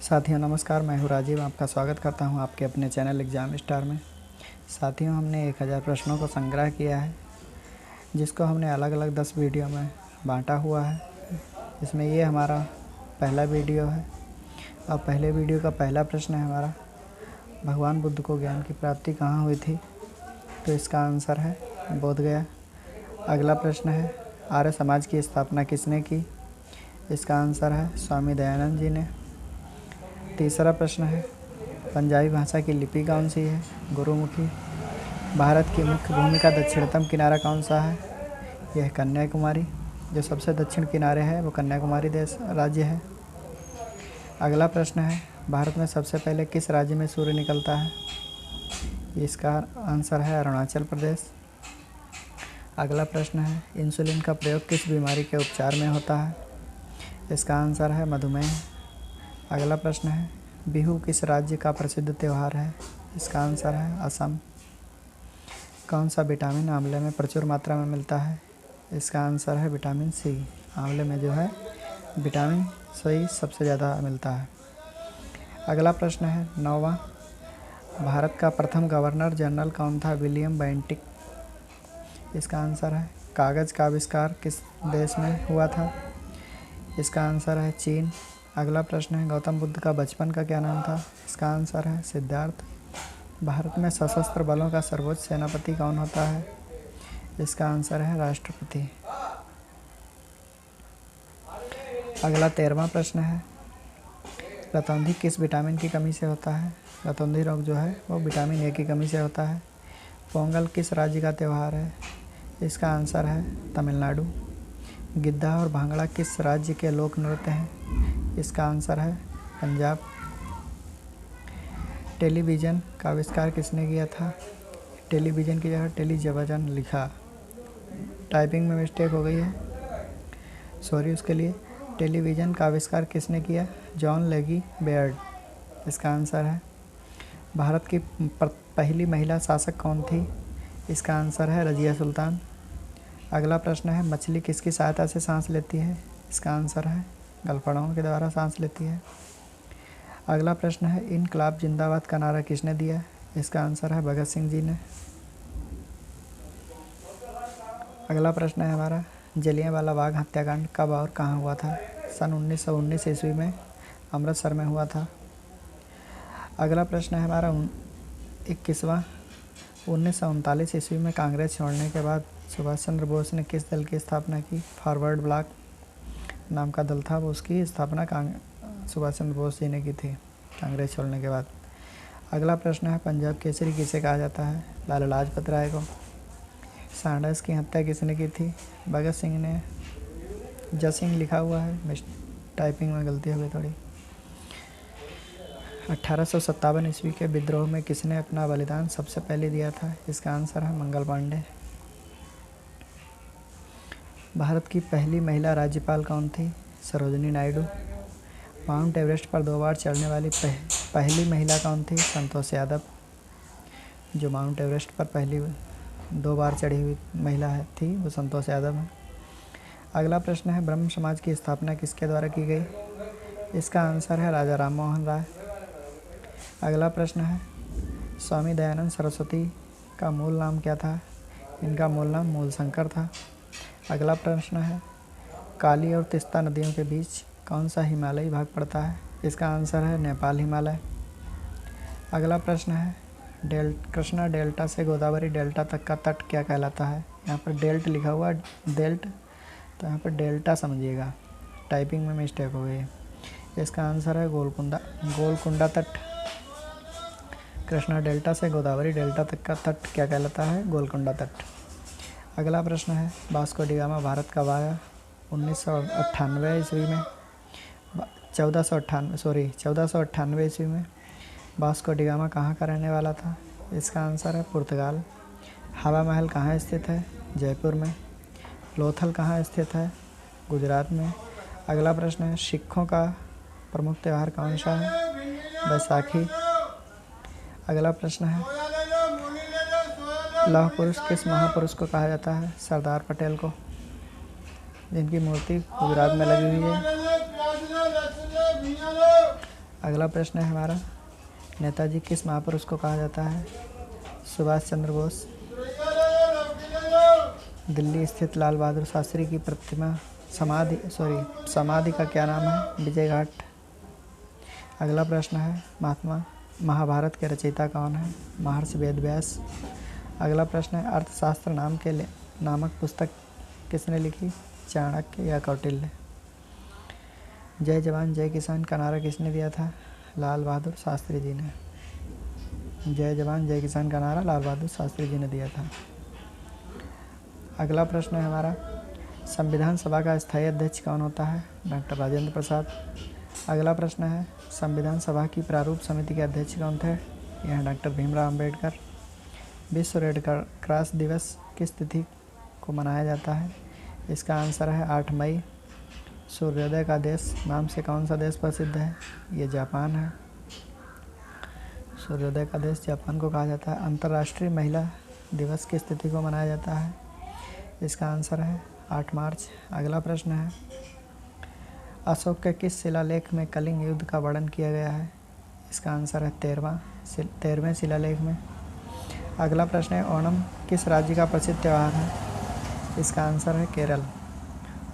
साथियों नमस्कार, मैं हूं राजीव। आपका स्वागत करता हूं आपके अपने चैनल एग्ज़ाम स्टार में। साथियों, हमने 1000 प्रश्नों को संग्रह किया है, जिसको हमने अलग अलग 10 वीडियो में बांटा हुआ है। इसमें ये हमारा पहला वीडियो है और पहले वीडियो का पहला प्रश्न है हमारा, भगवान बुद्ध को ज्ञान की प्राप्ति कहाँ हुई थी? तो इसका आंसर है बोधगया। अगला प्रश्न है, आर्य समाज की स्थापना किसने की? इसका आंसर है स्वामी दयानंद जी ने। तीसरा प्रश्न है, पंजाबी भाषा की लिपि कौन सी है? गुरुमुखी। भारत की मुख्य भूमि का दक्षिणतम किनारा कौन सा है? यह कन्याकुमारी। जो सबसे दक्षिण किनारे है वो कन्याकुमारी देश राज्य है। अगला प्रश्न है, भारत में सबसे पहले किस राज्य में सूर्य निकलता है? इसका आंसर है अरुणाचल प्रदेश। अगला प्रश्न है, इंसुलिन का प्रयोग किस बीमारी के उपचार में होता है? इसका आंसर है मधुमेह। अगला प्रश्न है, बिहू किस राज्य का प्रसिद्ध त्यौहार है? इसका आंसर है असम। कौन सा विटामिन आंवले में प्रचुर मात्रा में मिलता है? इसका आंसर है विटामिन सी। आंवले में जो है विटामिन सी सबसे ज़्यादा मिलता है। अगला प्रश्न है 9वां, भारत का प्रथम गवर्नर जनरल कौन था? William Bentinck. इसका आंसर है कागज़ का आविष्कार किस देश में हुआ था? इसका आंसर है चीन। अगला प्रश्न है, गौतम बुद्ध का बचपन का क्या नाम था? इसका आंसर है सिद्धार्थ। भारत में सशस्त्र बलों का सर्वोच्च सेनापति कौन होता है? इसका आंसर है राष्ट्रपति। अगला 13वां प्रश्न है, रतौंधी किस विटामिन की कमी से होता है? रतौंधी रोग जो है वो विटामिन ए की कमी से होता है। पोंगल किस राज्य का त्यौहार है? इसका आंसर है तमिलनाडु। गिद्धा और भांगड़ा किस राज्य के लोक नृत्य हैं? इसका आंसर है पंजाब। टेलीविज़न का आविष्कार किसने किया था? टेलीविज़न की जगह टेलीविज़न लिखा, टाइपिंग में मिस्टेक हो गई है, सॉरी उसके लिए। टेलीविज़न का आविष्कार किसने किया? जॉन लेगी बेयर्ड। इसका आंसर है। भारत की पहली महिला शासक कौन थी? इसका आंसर है रज़िया सुल्तान। अगला प्रश्न है, मछली किसकी सहायता से सांस लेती है? इसका आंसर है गलफड़ों के द्वारा सांस लेती है। अगला प्रश्न है, इनकलाब जिंदाबाद का नारा किसने दिया? इसका आंसर है भगत सिंह जी ने। अगला प्रश्न है हमारा, जलियांवाला बाग हत्याकांड कब और कहाँ हुआ था? सन 1919 ईस्वी में अमृतसर में हुआ था। अगला प्रश्न है हमारा 21वां, 1939 ईस्वी में कांग्रेस छोड़ने के बाद सुभाष चंद्र बोस ने किस दल की स्थापना की? फॉरवर्ड ब्लॉक नाम का दल था, वो उसकी स्थापना सुभाष चंद्र बोस जी ने की थी कांग्रेस छोड़ने के बाद। अगला प्रश्न है, पंजाब केसरी किसे कहा जाता है? लाला लाजपत राय को। सांडर्स की हत्या किसने की थी? भगत सिंह ने। जसिंह लिखा हुआ है, टाइपिंग में गलती हो गई थोड़ी। 1857 ईस्वी के विद्रोह में किसने अपना बलिदान सबसे पहले दिया था? इसका आंसर है मंगल पांडे। भारत की पहली महिला राज्यपाल कौन थी? सरोजिनी नायडू। माउंट एवरेस्ट पर 2 बार चढ़ने वाली पहली महिला कौन थी? संतोष यादव। जो माउंट एवरेस्ट पर पहली 2 बार चढ़ी हुई महिला थी वो संतोष यादव है। अगला प्रश्न है, ब्रह्म समाज की स्थापना किसके द्वारा की गई? इसका आंसर है राजा राम मोहन राय। अगला प्रश्न है, स्वामी दयानंद सरस्वती का मूल नाम क्या था? इनका मूल नाम मूलशंकर था। अगला प्रश्न है, काली और तीस्ता नदियों के बीच कौन सा हिमालयी भाग पड़ता है? इसका आंसर है नेपाल हिमालय। अगला प्रश्न है, कृष्णा डेल्टा से गोदावरी डेल्टा तक का तट क्या कहलाता है? यहाँ पर डेल्ट लिखा हुआ डेल्ट, तो यहाँ पर डेल्टा समझिएगा, टाइपिंग में मिस्टेक हो गई है। इसका आंसर है गोलकुंडा तट। कृष्णा डेल्टा से गोदावरी डेल्टा तक का तट क्या कहलाता है? गोलकुंडा तट। अगला प्रश्न है, वास्को डी गामा भारत कब आया? 1998 ईस्वी में 1498 ईस्वी में। वास्को डी गामा कहाँ का रहने वाला था? इसका आंसर है पुर्तगाल। हवा महल कहाँ स्थित है? जयपुर में। लोथल कहाँ स्थित है? गुजरात में। अगला प्रश्न है, सिखों का प्रमुख त्यौहार कौन सा है? बैसाखी। अगला प्रश्न है, लौह पुरुष किस महापुरुष को कहा जाता है? सरदार पटेल को, जिनकी मूर्ति गुजरात में लगी हुई है। अगला प्रश्न है हमारा, नेताजी किस महापुरुष को कहा जाता है? सुभाष चंद्र बोस। दिल्ली स्थित लाल बहादुर शास्त्री की प्रतिमा समाधि का क्या नाम है? विजय घाट। अगला प्रश्न है, महाभारत के रचयिता कौन है? महर्षि वेदव्यास। अगला प्रश्न है, अर्थशास्त्र नामक पुस्तक किसने लिखी? चाणक्य या कौटिल्य। जय जवान जय किसान का नारा किसने दिया था? लाल बहादुर शास्त्री जी ने। जय जवान जय किसान का नारा लाल बहादुर शास्त्री जी ने दिया था। अगला प्रश्न है हमारा, संविधान सभा का स्थायी अध्यक्ष कौन होता है? डॉक्टर राजेंद्र प्रसाद। अगला प्रश्न है, संविधान सभा की प्रारूप समिति के अध्यक्ष कौन थे? यह डॉक्टर भीमराव अंबेडकर। विश्व रेड क्रॉस दिवस किस तिथि को मनाया जाता है? इसका आंसर है 8 मई। सूर्योदय का देश नाम से कौन सा देश प्रसिद्ध है? ये जापान है। सूर्योदय का देश जापान को कहा जाता है। अंतर्राष्ट्रीय महिला दिवस किस तिथि को मनाया जाता है? इसका आंसर है 8 मार्च। अगला प्रश्न है, अशोक के किस शिलालेख में कलिंग युद्ध का वर्णन किया गया है? इसका आंसर है 13वें शिलालेख में। अगला प्रश्न है, ओणम किस राज्य का प्रसिद्ध त्यौहार है? इसका आंसर है केरल।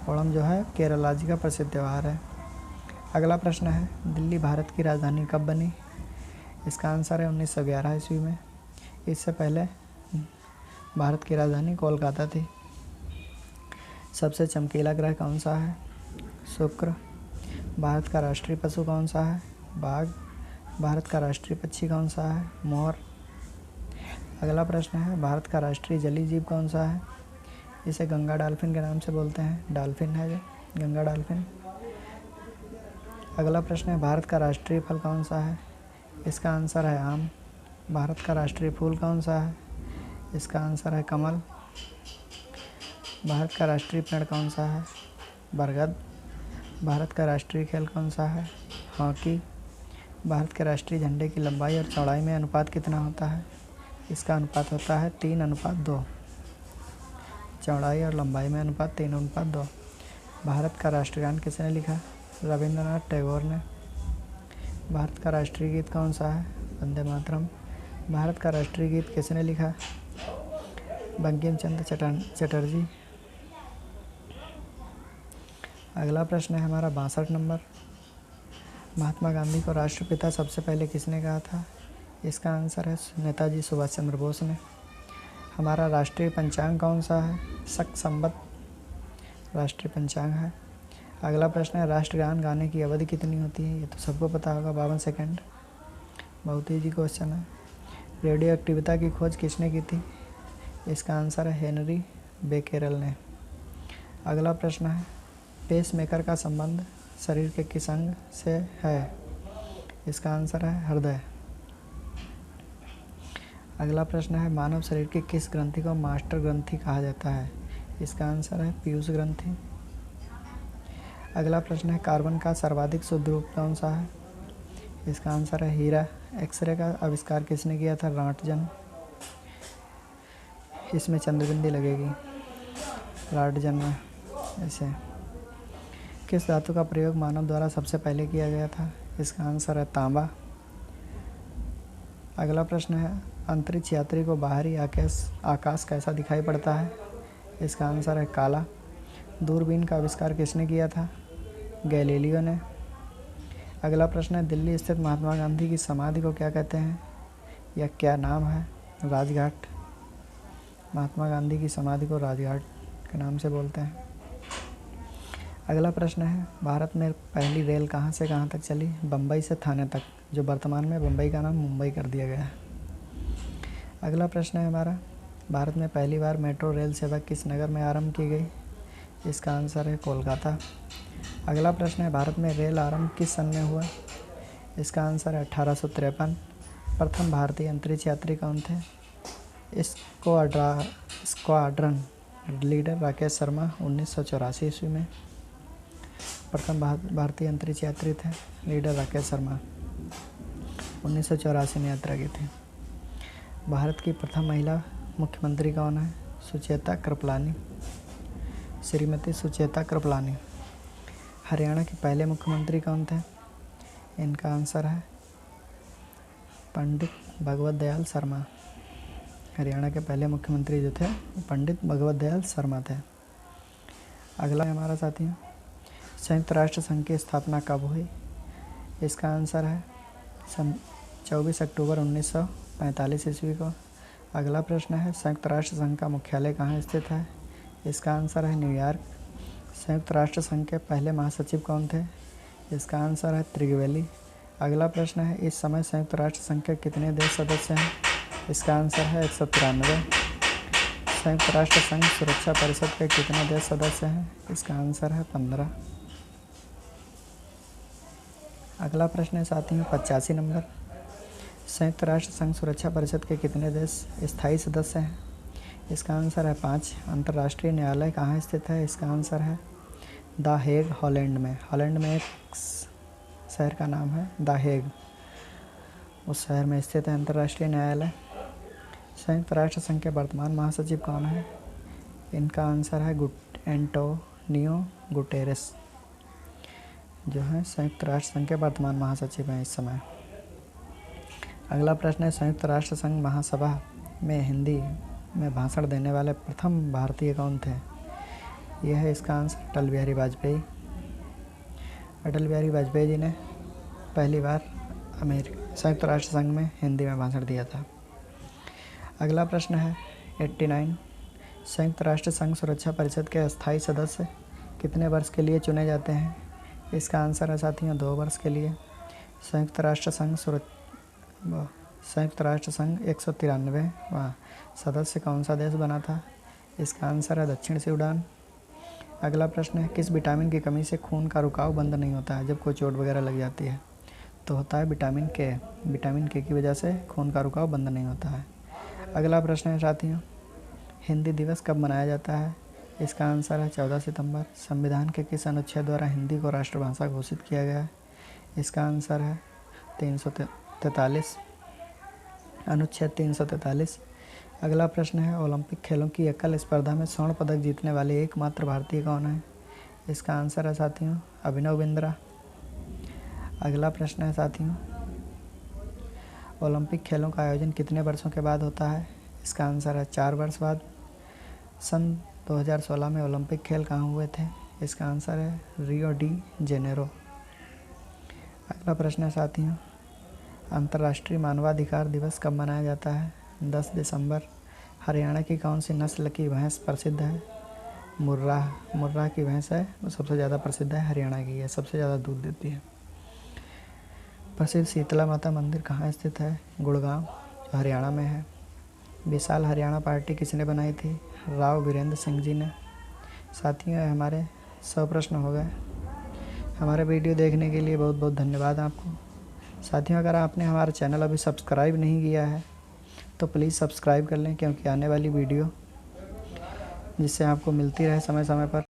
ओणम जो है केरल राज्य का प्रसिद्ध त्यौहार है। अगला प्रश्न है, दिल्ली भारत की राजधानी कब बनी? इसका आंसर है 1911 ईस्वी में। इससे पहले भारत की राजधानी कोलकाता थी। सबसे चमकीला ग्रह कौन सा है? शुक्र। भारत का राष्ट्रीय पशु कौन सा है? बाघ। भारत का राष्ट्रीय पक्षी कौन सा है? मोर। अगला प्रश्न है, भारत का राष्ट्रीय जलीय जीव कौन सा है? इसे गंगा डॉल्फिन के नाम से बोलते हैं। डॉल्फिन है जो गंगा डॉल्फिन। अगला प्रश्न है, भारत का राष्ट्रीय फल कौन सा है? इसका आंसर है आम। भारत का राष्ट्रीय फूल कौन सा है? इसका आंसर है कमल। भारत का राष्ट्रीय पेड़ कौन सा है? बरगद। भारत का राष्ट्रीय खेल कौन सा है? हॉकी। भारत के राष्ट्रीय झंडे की लंबाई और चौड़ाई में अनुपात कितना होता है? इसका अनुपात होता है 3:2। चौड़ाई और लंबाई में अनुपात 3:2। भारत का राष्ट्रगान किसने लिखा? रविंद्रनाथ टैगोर ने। भारत का राष्ट्रीय गीत कौन सा है? वंदे मातरम। भारत का राष्ट्रीय गीत किसने लिखा? बंकिम चंद्र चटर्जी। अगला प्रश्न है हमारा 62 नंबर, महात्मा गांधी को राष्ट्रपिता सबसे पहले किसने कहा था? इसका आंसर है नेताजी सुभाष चंद्र बोस ने। हमारा राष्ट्रीय पंचांग कौन सा है? शक संवत राष्ट्रीय पंचांग है। अगला प्रश्न है, राष्ट्रगान गाने की अवधि कितनी होती है? ये तो सबको पता होगा, 52 सेकंड। बहुत ईजी क्वेश्चन है। रेडियो एक्टिविटी की खोज किसने की थी? इसका आंसर है हेनरी बेकेरेल ने। अगला प्रश्न है, पेसमेकर का संबंध शरीर के किस अंग से है? इसका आंसर है हृदय। अगला प्रश्न है, मानव शरीर की किस ग्रंथि को मास्टर ग्रंथि कहा जाता है? इसका आंसर है पीयूष ग्रंथि। अगला प्रश्न है, कार्बन का सर्वाधिक शुद्ध रूप कौन सा है? इसका आंसर है हीरा। एक्सरे का आविष्कार किसने किया था? रॉन्टजन। इसमें चंद्रबिंदी लगेगी रॉन्टजन में। ऐसे किस धातु का प्रयोग मानव द्वारा सबसे पहले किया गया था? इसका आंसर है तांबा। अगला प्रश्न है, अंतरिक्ष यात्री को बाहरी आकाश कैसा दिखाई पड़ता है? इसका आंसर है काला। दूरबीन का आविष्कार किसने किया था? गैलीलियो ने। अगला प्रश्न है, दिल्ली स्थित महात्मा गांधी की समाधि को क्या कहते हैं? यह क्या नाम है? राजघाट। महात्मा गांधी की समाधि को राजघाट के नाम से बोलते हैं। अगला प्रश्न है, भारत में पहली रेल कहाँ से कहाँ तक चली? बम्बई से थाने तक, जो वर्तमान में बम्बई का नाम मुंबई कर दिया गया है। अगला प्रश्न है हमारा, भारत में पहली बार मेट्रो रेल सेवा किस नगर में आरंभ की गई? इसका आंसर है कोलकाता। अगला प्रश्न है, भारत में रेल आरंभ किस सन में हुआ? इसका आंसर है 1853। प्रथम भारतीय अंतरिक्ष यात्री कौन थे? स्क्वाड्रन लीडर राकेश शर्मा 1984 ईस्वी में। प्रथम भारतीय अंतरिक्ष यात्री थे लीडर राकेश शर्मा, 1984 में यात्रा की थी। भारत की प्रथम महिला मुख्यमंत्री कौन है? सुचेता कृपलानी, श्रीमती सुचेता कृपलानी। हरियाणा के पहले मुख्यमंत्री कौन थे? इनका आंसर है पंडित भगवत दयाल शर्मा। हरियाणा के पहले मुख्यमंत्री जो थे पंडित भगवत दयाल शर्मा थे। अगला है हमारा साथियों, संयुक्त राष्ट्र संघ की स्थापना कब हुई? इसका आंसर है 24 अक्टूबर 1945 ईस्वी को। अगला प्रश्न है, संयुक्त राष्ट्र संघ का मुख्यालय कहाँ स्थित है? इसका आंसर है न्यूयॉर्क। संयुक्त राष्ट्र संघ के पहले महासचिव कौन थे? इसका आंसर है त्रिगवेली। अगला प्रश्न है, इस समय संयुक्त राष्ट्र संघ के कितने देश सदस्य हैं? इसका आंसर है 193। संयुक्त राष्ट्र संघ सुरक्षा परिषद के कितने देश सदस्य हैं? इसका आंसर है 15। अगला प्रश्न है साथियों 85 नंबर, संयुक्त राष्ट्र संघ सुरक्षा परिषद के कितने देश स्थायी सदस्य हैं? इसका आंसर है 5। अंतर्राष्ट्रीय न्यायालय कहाँ स्थित है? इसका आंसर है द हेग, हॉलैंड में। हॉलैंड में एक शहर का नाम है द हेग, उस शहर में स्थित है अंतर्राष्ट्रीय न्यायालय। संयुक्त राष्ट्र संघ के वर्तमान महासचिव कौन है? इनका आंसर है एंटोनियो गुटेरेस, जो है संयुक्त राष्ट्र संघ के वर्तमान महासचिव हैं इस समय। अगला प्रश्न है, संयुक्त राष्ट्र संघ महासभा में हिंदी में भाषण देने वाले प्रथम भारतीय कौन थे? यह है इसका आंसर अटल बिहारी वाजपेयी। अटल बिहारी वाजपेयी जी ने पहली बार संयुक्त राष्ट्र संघ में हिंदी में भाषण दिया था। अगला प्रश्न है 89, संयुक्त राष्ट्र संघ सुरक्षा परिषद के अस्थायी सदस्य कितने वर्ष के लिए चुने जाते हैं? इसका आंसर है साथियों 2 वर्ष के लिए। संयुक्त राष्ट्र संघ 193वां सदस्य कौन सा देश बना था? इसका आंसर है दक्षिण सूडान। अगला प्रश्न है, किस विटामिन की कमी से खून का रुकाव बंद नहीं होता है? जब कोई चोट वगैरह लग जाती है तो होता है विटामिन के। विटामिन के की वजह से खून का रुकाव बंद नहीं होता है। अगला प्रश्न है साथियों, हिंदी दिवस कब मनाया जाता है? इसका आंसर है 14 सितंबर। संविधान के किस अनुच्छेद द्वारा हिंदी को राष्ट्रभाषा घोषित किया गया है? इसका आंसर है 343, अनुच्छेद 343। अगला प्रश्न है, ओलंपिक खेलों की एकल स्पर्धा में स्वर्ण पदक जीतने वाले एकमात्र भारतीय कौन है? इसका आंसर है साथियों अभिनव बिंद्रा। अगला प्रश्न है साथियों, ओलंपिक खेलों का आयोजन कितने वर्षों के बाद होता है? इसका आंसर है 4 वर्ष बाद। सन 2016 में ओलंपिक खेल कहाँ हुए थे? इसका आंसर है रियो डी जेनेरो। अगला प्रश्न है साथियों, अंतर्राष्ट्रीय मानवाधिकार दिवस कब मनाया जाता है? 10 दिसंबर। हरियाणा की कौन सी नस्ल की भैंस प्रसिद्ध है? मुर्राह की भैंस है, वो सबसे ज़्यादा प्रसिद्ध है, हरियाणा की है, सबसे ज़्यादा दूध देती है। प्रसिद्ध शीतला माता मंदिर कहाँ स्थित है? गुड़गांव, जो हरियाणा में है। विशाल हरियाणा पार्टी किसने बनाई थी? राव वीरेंद्र सिंह जी ने। साथियों, हमारे 100 प्रश्न हो गए। हमारे वीडियो देखने के लिए बहुत बहुत धन्यवाद आपको। साथियों, अगर आपने हमारा चैनल अभी सब्सक्राइब नहीं किया है तो प्लीज़ सब्सक्राइब कर लें, क्योंकि आने वाली वीडियो जिससे आपको मिलती रहे समय समय पर